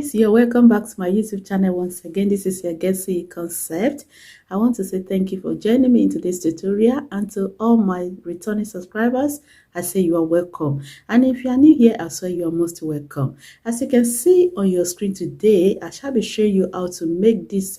guys, you're welcome back to my YouTube channel once again. This is your Get See Concept. I want to say thank you for joining me in today's tutorial, and to all my returning subscribers, I say you are welcome. And if you are new here as well, you are most welcome. As you can see on your screen today, I shall be showing you how to make this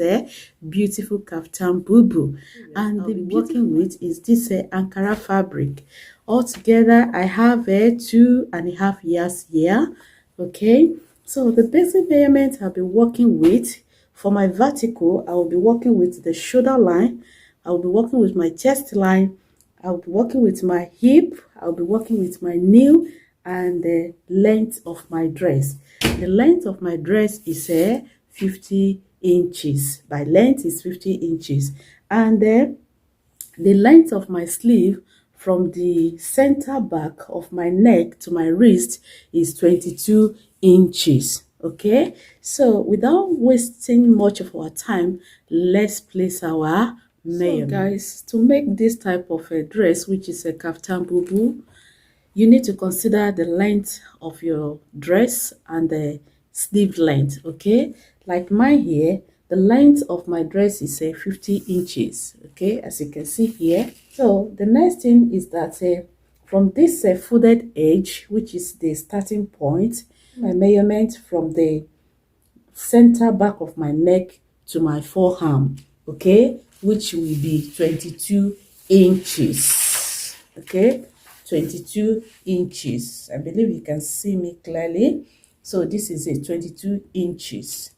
beautiful kaftan bubu. And the working with is this Ankara fabric. Altogether, I have 2.5 years here. Okay, so the basic measurement I'll be working with for my vertical, I will be working with the shoulder line, I will be working with my chest line, I will be working with my hip, I will be working with my knee, and the length of my dress. The length of my dress is 50 inches. By length is 50 inches, and the length of my sleeve from the center back of my neck to my wrist is 22 inches. Okay, so without wasting much of our time, let's place our measurement. So guys, to make this type of a dress, which is a kaftan bubu, you need to consider the length of your dress and the sleeve length. Okay, like mine here, the length of my dress is 50 inches. Okay, as you can see here. So the next thing is that from this folded edge, which is the starting point, my measurement from the center back of my neck to my forearm, okay, which will be 22 inches. Okay, 22 inches. I believe you can see me clearly. So this is 22 inches.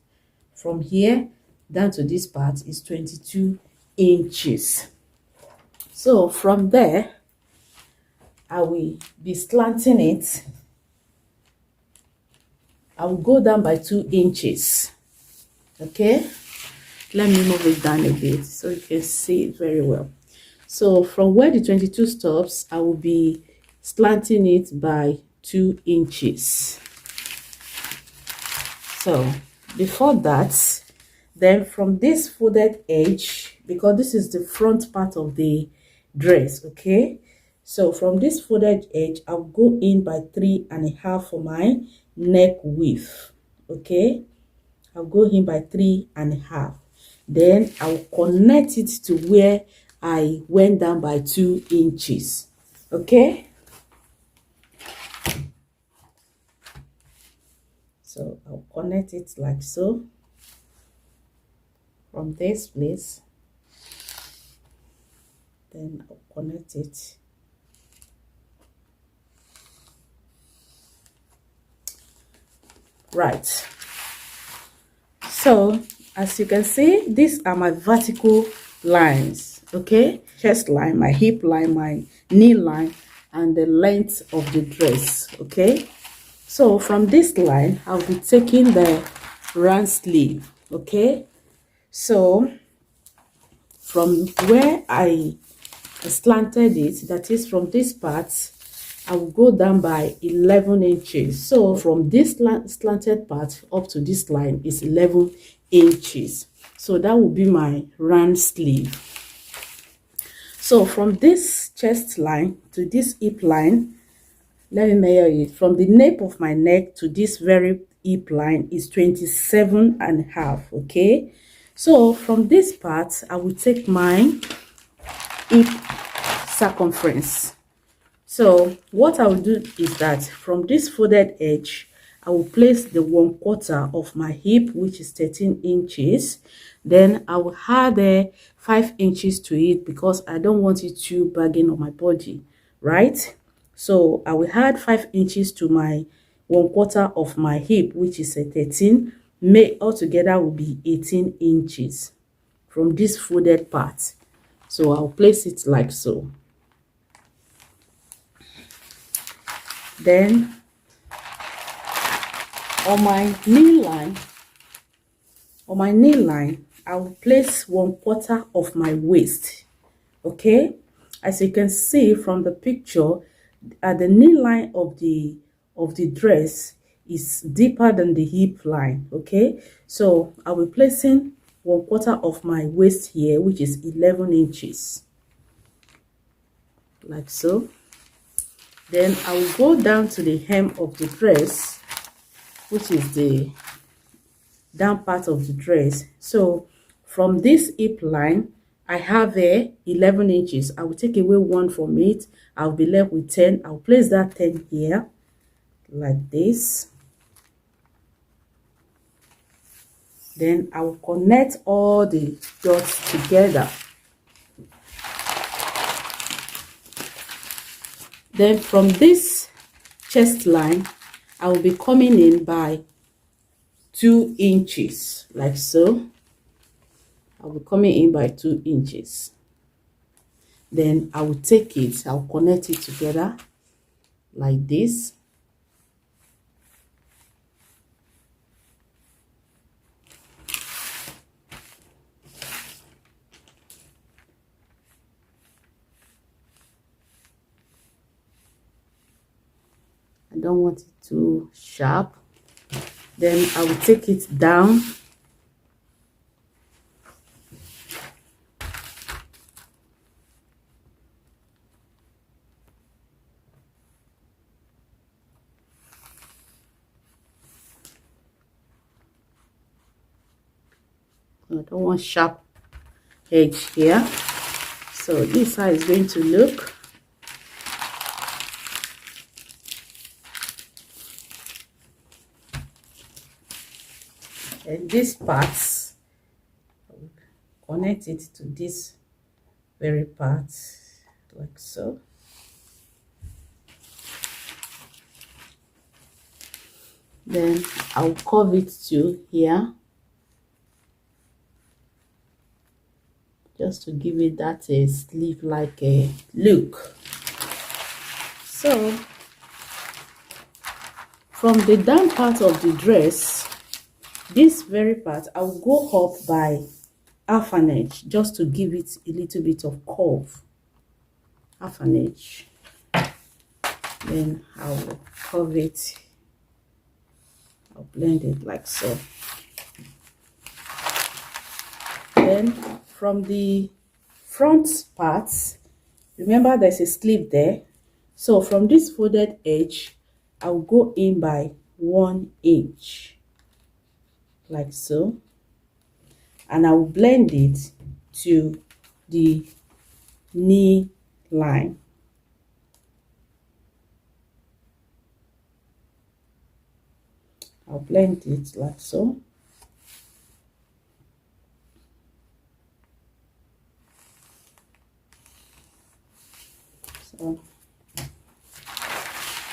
From here down to this part is 22 inches. So from there, I will be slanting it. I will go down by 2 inches. Okay, let me move it down a bit so you can see it very well. So from where the 22 stops, I will be slanting it by 2 inches. So before that, then from this folded edge, because this is the front part of the dress, okay, so from this folded edge, I'll go in by 3.5 for my neck width. Okay, I'll go in by 3.5. Then I'll connect it to where I went down by 2 inches. Okay, so I'll connect it like so from this place. Then I'll connect it right. So as you can see, these are my vertical lines. Okay, chest line, my hip line, my knee line, and the length of the dress. Okay, so from this line, I'll be taking the round sleeve. Okay, so from where I slanted it, that is from this part, I will go down by 11 inches. So from this slanted part up to this line is 11 inches. So that will be my round sleeve. So from this chest line to this hip line, let me measure it. From the nape of my neck to this very hip line is 27.5. Okay, so from this part, I will take my hip circumference. So what I will do is that from this folded edge, I will place the 1/4 of my hip, which is 13 inches. Then I will add 5 inches to it because I don't want it too bagging on my body, right? So I will add 5 inches to my 1/4 of my hip, which is 13. Altogether will be 18 inches from this folded part. So I'll place it like so. Then on my knee line, I will place 1/4 of my waist. Okay, as you can see from the picture, at the knee line of the dress is deeper than the hip line. Okay, so I will be placing 1/4 of my waist here, which is 11 inches, like so. Then I will go down to the hem of the dress, which is the down part of the dress. So from this hip line, I have a 11 inches. I will take away 1 from it. I'll be left with 10. I'll place that 10 here like this. Then I will connect all the dots together. Then from this chest line, I will be coming in by 2 inches, like so. I'll be coming in by 2 inches. Then I will take it, I'll connect it together like this. I don't want it too sharp. Then I will take it down. I don't want sharp edge here. So this is how it's going to look. And this part, connect it to this very part, like so. Then I'll curve it to here, just to give it that sleeve like a look. So from the down part of the dress, this very part, I will go up by half an inch just to give it a little bit of curve. Half an inch. Then I will curve it. I'll blend it like so. Then from the front parts, remember there's a sleeve there. So from this folded edge, I'll go in by 1 inch. Like so, and I will blend it to the knee line. I'll blend it like so. So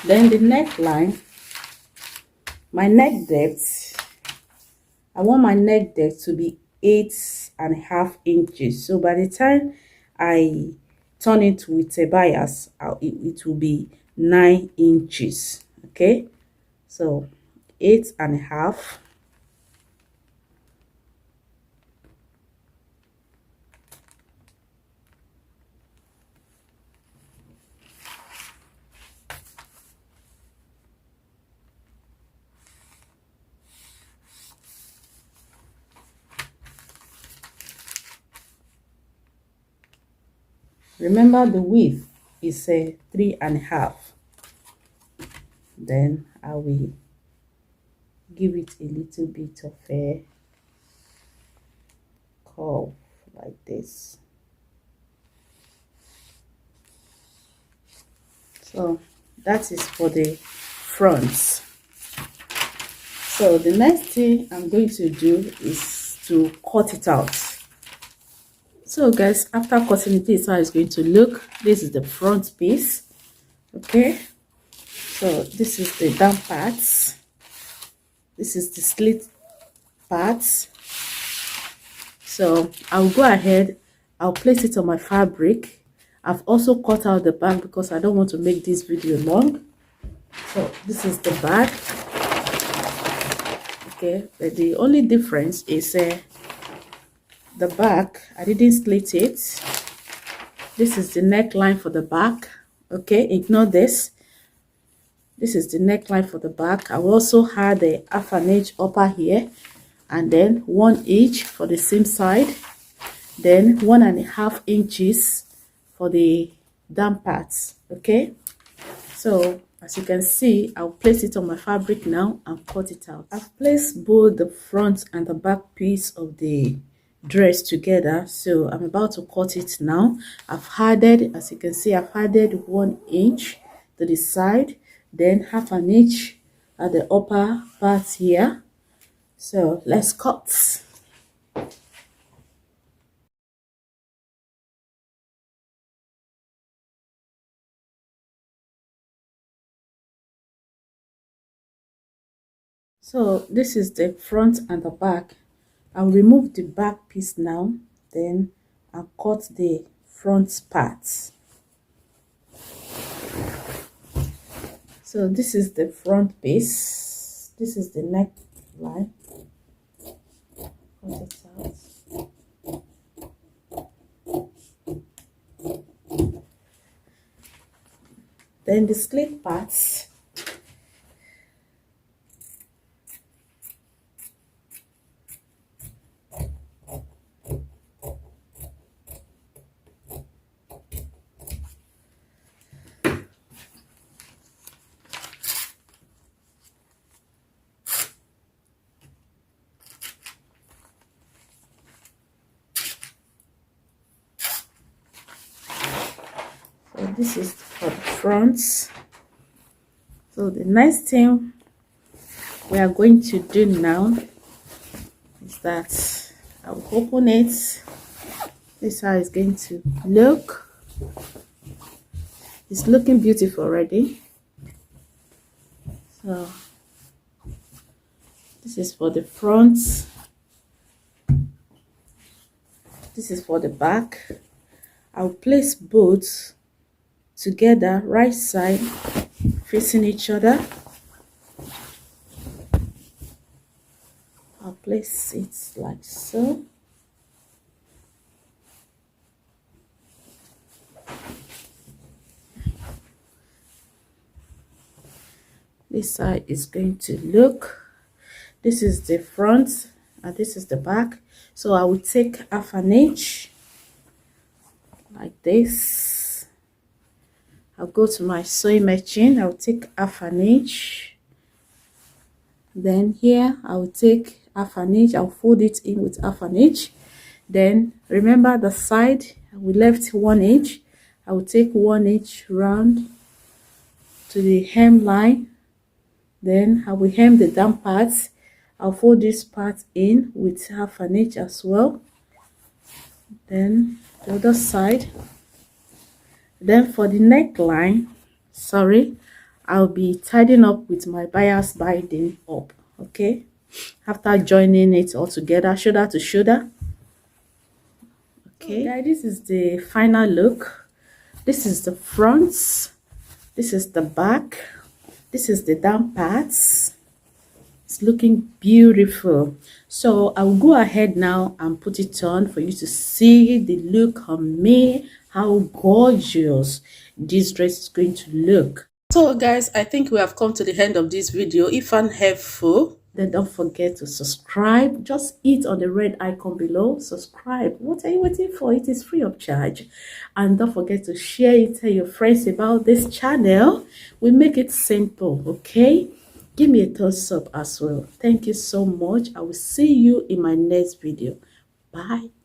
then the neckline, my neck depth, I want my neck depth to be 8.5 inches. So by the time I turn it with a bias, it will be 9 inches. Okay, so 8.5. Remember the width is 3.5. Then I will give it a little bit of a curve like this. So that is for the fronts. So the next thing I'm going to do is to cut it out. So guys, after cutting it, this is how it's going to look. This is the front piece. Okay, so this is the down parts. This is the slit parts. So I'll go ahead, I'll place it on my fabric. I've also cut out the back because I don't want to make this video long. So this is the back. Okay, but the only difference is the back, I didn't split it. This is the neckline for the back. Okay, ignore this. This is the neckline for the back. I will also had a half an inch upper here, and then 1 inch for the seam side, then 1.5 inches for the down parts. Okay, so As you can see, I'll place it on my fabric now and cut it out. I've placed both the front and the back piece of the dress together, so I'm about to cut it now. I've added, as you can see, I've added 1 inch to the side, then half an inch at the upper part here. So let's cut. So this is the front and the back. I'll remove the back piece now, then I'll cut the front part. So this is the front piece. This is the neckline. Cut it out. Then the slit parts. So this is for the front. So the next thing we are going to do now is that I'll open it. This is how it's going to look. It's looking beautiful already. So this is for the front. This is for the back. I'll place both together, right side facing each other. I'll place it like so. This side is going to look. This is the front and this is the back. So I will take half an inch like this. I'll go to my sewing machine. I'll take half an inch. Then here I'll take half an inch. I'll fold it in with half an inch. Then remember the side we left 1 inch. I will take 1 inch round to the hemline. Then I will hem the down parts. I'll fold this part in with half an inch as well. Then the other side. Then for the neckline, I'll be tidying up with my bias binding up, okay? After joining it all together, shoulder to shoulder. Okay, guys, this is the final look. This is the front. This is the back. This is the down parts. It's looking beautiful. So I'll go ahead now and put it on for you to see the look on me, how gorgeous this dress is going to look. So guys, I think we have come to the end of this video. If found helpful, then don't forget to subscribe. Just hit on the red icon below. Subscribe. What are you waiting for? It is free of charge. And don't forget to share it, tell your friends about this channel. We make it simple, okay? Give me a thumbs up as well. Thank you so much. I will see you in my next video. Bye.